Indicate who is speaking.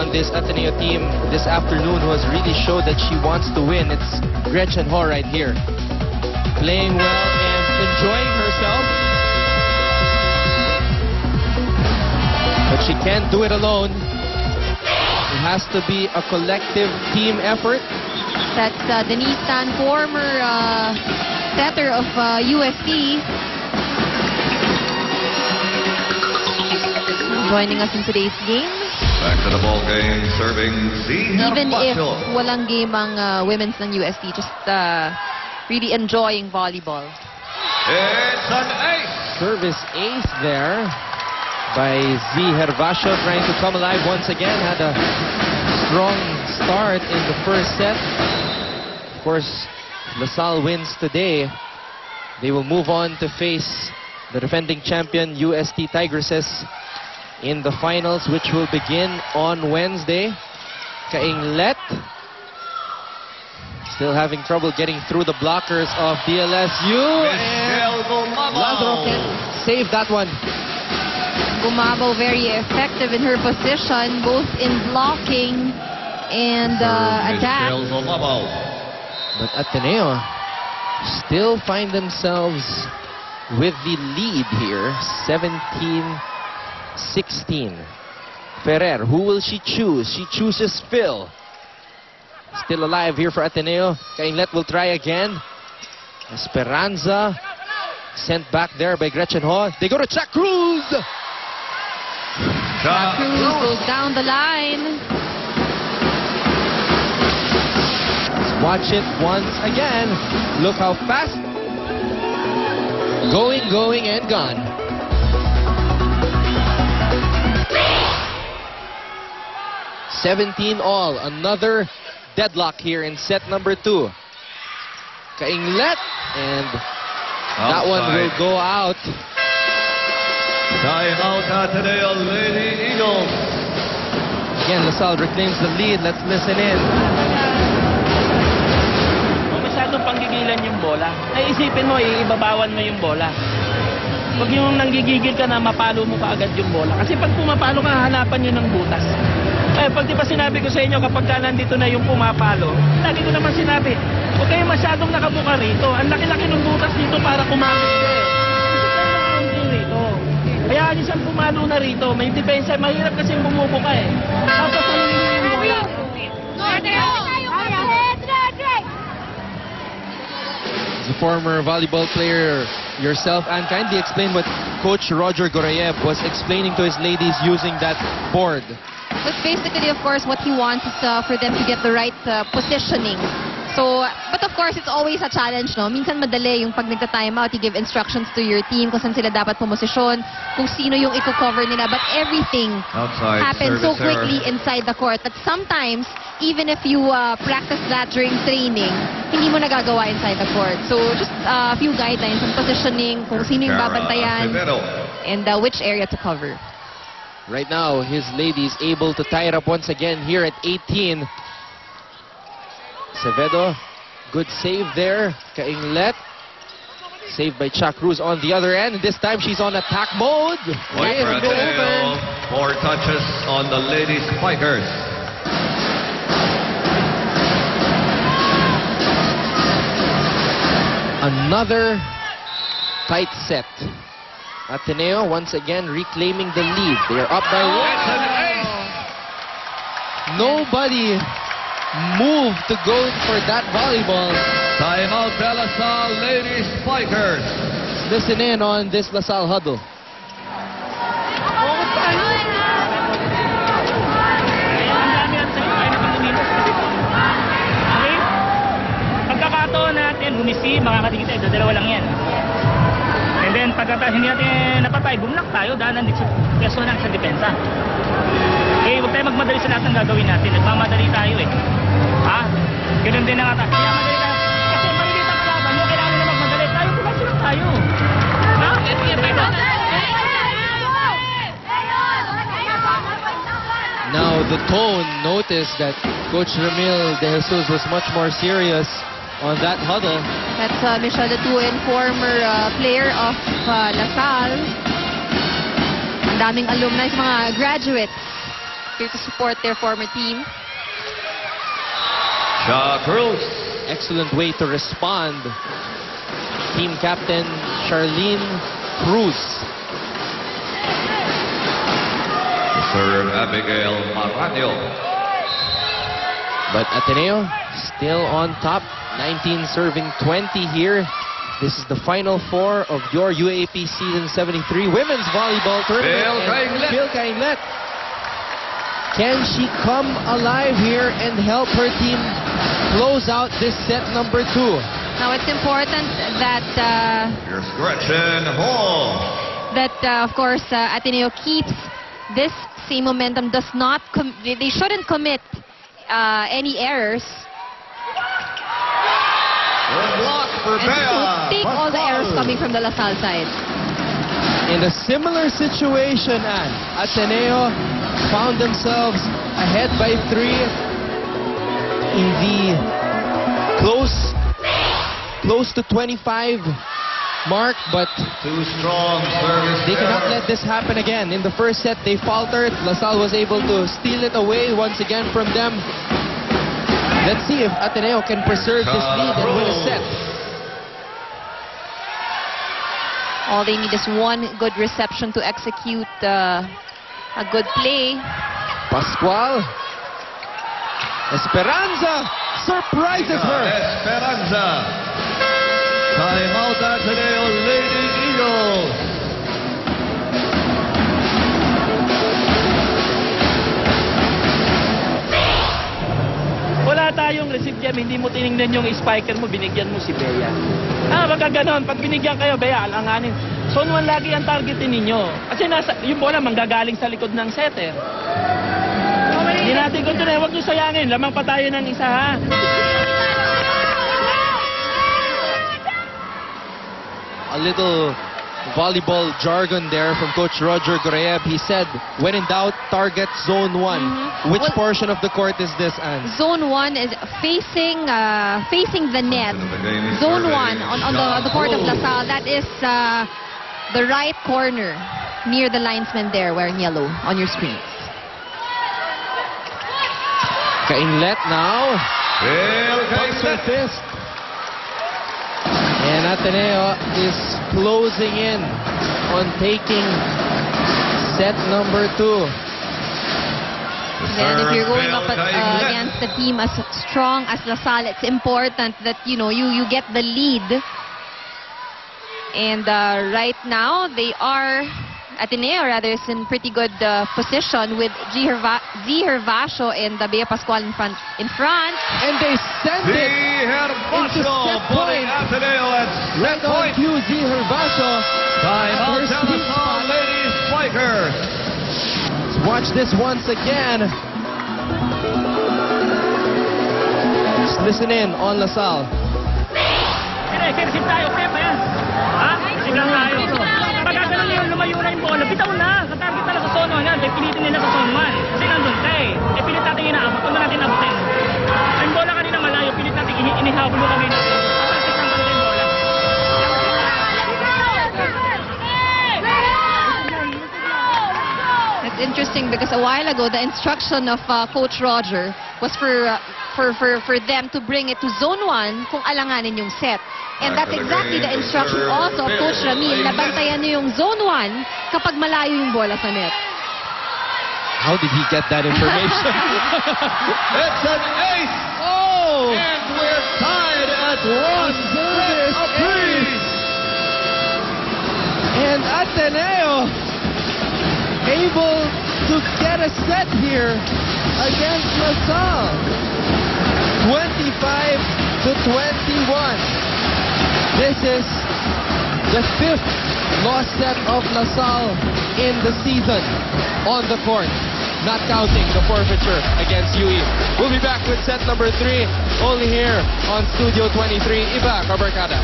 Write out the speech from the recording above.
Speaker 1: on this Ateneo team this afternoon who has really showed that she wants to win. It's Gretchen Ho right here. Playing well and enjoying herself. But she can't do it alone. It has to be a collective team effort.
Speaker 2: That's Denise Tan, former setter of UST. Joining us in today's game.
Speaker 3: Back to the ball game, serving Z.
Speaker 2: Even if walang game ang women's ng UST, just really enjoying volleyball.
Speaker 3: It's an ace!
Speaker 1: Service ace there by Z. Hervasio, trying to come alive once again. Had a strong start in the first set. Of course, LaSalle wins today. They will move on to face the defending champion UST Tigresses in the finals, which will begin on Wednesday. Kainglet still having trouble getting through the blockers of DLSU. Lazaro can save that one.
Speaker 2: Gumabo very effective in her position, both in blocking and attack.
Speaker 1: But Ateneo still find themselves with the lead here, 17-16. Ferrer, who will she choose? She chooses Phil. Still alive here for Ateneo. Kainglet will try again. Esperanza sent back there by Gretchen Ho. They go to Chuck Cruz.
Speaker 2: Cruz goes down the line.
Speaker 1: Let's watch it once again. Look how fast. Going, and gone. $17-all. Another deadlock here in set number 2. Kainglet, and that one will go out.
Speaker 3: Time out Ateneo Lady Eagles.
Speaker 1: Again, LaSalle reclaims the lead. Let's listen in.
Speaker 4: Kung masyadong panggigilan yung bola, naisipin mo, ibabawan mo yung bola. Huwag yung nanggigigil ka na mapalo mo pa agad yung bola. Kasi pag pumapalo ka, hanapan yun ng butas. Eh, pag di ba sinabi ko sa inyo, kapag ka nandito na yung pumapalo, lagi ko naman sinabi, huwag kayo masyadong nakabuka rito. Ang laki-laki ng butas dito para kumamit ka eh. Kaya isang pumalo na rito, may depensa, mahirap kasi bumubuka eh. Tapos
Speaker 1: As a former volleyball player yourself, and kindly explain what Coach Roger Gorayev was explaining to his ladies using that board.
Speaker 2: But basically, of course, what he wants is for them to get the right positioning. So, but of course, it's always a challenge, no? Minsan madali yung pag nagta-timeout, you give instructions to your team kung saan sila dapat pumosisyon, kung sino yung i-cover nila. But everything happens so quickly inside the court that sometimes, even if you practice that during training, hindi mo nagagawa inside the court. So, just a few guidelines on positioning, kung sino yung babantayan, and which area to cover.
Speaker 1: Right now, his ladies able to tie it up once again here at 18. Acevedo, good save there. Kainglet, saved by Chuck Cruz on the other end. This time she's on attack mode.
Speaker 3: Point for Ateneo. 4 touches on the ladies spikers.
Speaker 1: Another tight set. Ateneo once again reclaiming the lead. They are up by 1. Nobody moved to go for that volleyball.
Speaker 3: Time out LaSalle Ladies Spikers.
Speaker 1: Listen in on this LaSalle huddle.
Speaker 4: Pagkakataon natin, humisi, makakatingin tayo, dalawa lang yan. And then, pagkata hindi natin napatay, bumlock tayo dahil nandito sa depensa. Eh, huwag tayo magmadali sa lahat ng gagawin natin. Nagmamadali tayo eh. Ha? Ganun din ang atas. Kaya madali tayo. Kasi maliliit ang kalaban. Yung kailangan na magmadali tayo. Bukas lang tayo. Ha?
Speaker 1: Now, the tone, notice that Coach Ramil De Jesus was much more serious on that huddle.
Speaker 2: That's Michelle Datuen, former player of LaSalle. Ang daming alumni, mga graduates here to support their former team.
Speaker 3: Shaw Cruz.
Speaker 1: Excellent way to respond. Team captain Charlene Cruz.
Speaker 3: To serve Abigail Maraño.
Speaker 1: But Ateneo still on top. 19 serving 20 here. This is the final four of your UAAP Season 73 Women's Volleyball Tournament.
Speaker 3: Bill
Speaker 1: And
Speaker 3: Cainglet.
Speaker 1: Bill Cainglet. Can she come alive here and help her team close out this set number 2?
Speaker 2: Now it's important that
Speaker 3: Here's Gretchen Hall.
Speaker 2: of course, Ateneo keeps this same momentum. Does not they shouldn't commit any errors.
Speaker 3: Good block for
Speaker 2: And
Speaker 3: Bea.
Speaker 2: to take all the errors
Speaker 3: Pascual.
Speaker 2: coming from the LaSalle side.
Speaker 1: In a similar situation, Ann, Ateneo found themselves ahead by 3 in the close to 25 mark, but
Speaker 3: Too strong service.
Speaker 1: they cannot
Speaker 3: error.
Speaker 1: let this happen again. In the first set, they faltered. LaSalle was able to steal it away once again from them. Let's see if Ateneo can preserve this lead and win a set.
Speaker 2: All they need is one good reception to execute a good play.
Speaker 1: Pascual. Esperanza surprises her.
Speaker 3: Esperanza. Timeout Ateneo Lady Eagles.
Speaker 4: Wala tayong receive jam, hindi mo tinignan yung spiker mo, binigyan mo si Bea. Baka ganon, pag binigyan kayo, Bea, alanganin. Zone 1 lagi ang targetin ninyo. Kasi yung bola manggagaling sa likod ng setter. Hindi natin kontrol, huwag nyo sayangin, lamang pa tayo ng isa, ha?
Speaker 1: A little volleyball jargon there from Coach Roger Goreb. He said, when in doubt, target zone 1. Which
Speaker 2: Well-
Speaker 1: portion of the court is this, Ann?
Speaker 2: Zone 1 is facing the net.
Speaker 3: The game is
Speaker 2: Zone
Speaker 3: started.
Speaker 2: 1 on the court of LaSalle. That is the right corner near the linesman there wearing yellow on your screen.
Speaker 1: Cainglet now.
Speaker 3: Bill
Speaker 1: Pumps her
Speaker 3: Cainglet.
Speaker 1: fist. And Ateneo is closing in on taking set number 2.
Speaker 2: Then if you're going up
Speaker 3: Cainglet.
Speaker 2: against a team as strong as LaSalle, it's important that you get the lead. And right now Ateneo is in pretty good position with Z Hervasio and Bea Pascual in front.
Speaker 1: And they send
Speaker 3: The
Speaker 1: it into
Speaker 3: Hervasio
Speaker 1: set
Speaker 3: putting
Speaker 1: point.
Speaker 3: Ateneo at set
Speaker 1: Right on
Speaker 3: point.
Speaker 1: cue, Z Hervasio.
Speaker 3: Timeout
Speaker 1: Her sweet
Speaker 3: LaSalle
Speaker 1: spot.
Speaker 3: Ladies Strikers.
Speaker 1: Let's watch this once again. Just listen in on LaSalle.
Speaker 4: Sir, tayo, Pep, ayan. Ha? Sigang tayo. Pagka ganun yung lumayo na yung bola, bitaw na. Katarget na lang sa zone 1 yan. Pilitin nila sa zone 1. Kasi nandun ka eh. Pilit natin inaabot. Huwag na natin abutin. Ang bola kanina malayo, pilit natin inihabol mo kami natin. Katarget lang kanina yung bola.
Speaker 2: It's interesting because a while ago the instruction of Coach Roger was for them to bring it to zone 1 kung alanganin yung set. And that's exactly the instruction also of Coach Ramil na bantayan niyo yung zone 1 kapag malayo yung bola sa net.
Speaker 1: How did he get that information?
Speaker 3: It's an ace.
Speaker 1: Oh!
Speaker 3: And we're tied at 1 set apiece.
Speaker 1: And Ateneo able to get a set here against LaSalle. 25-21. This is the 5th lost set of LaSalle in the season on the court, not counting the forfeiture against UE. We'll be back with set number 3 only here on Studio 23. Iba Kabarkada.